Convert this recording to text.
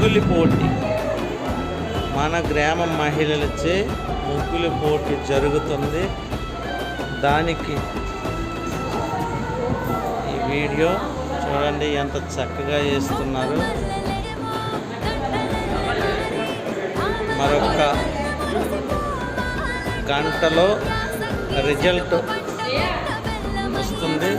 ముగ్గులి పోటీ. మన గ్రామ మహిళలచే ముగ్గులి పోటీ జరుగుతుంది. దానికి ఈ వీడియో చూడండి ఎంత చక్కగా వేస్తున్నారు. మరొక గంటలో రిజల్ట్ వస్తుంది.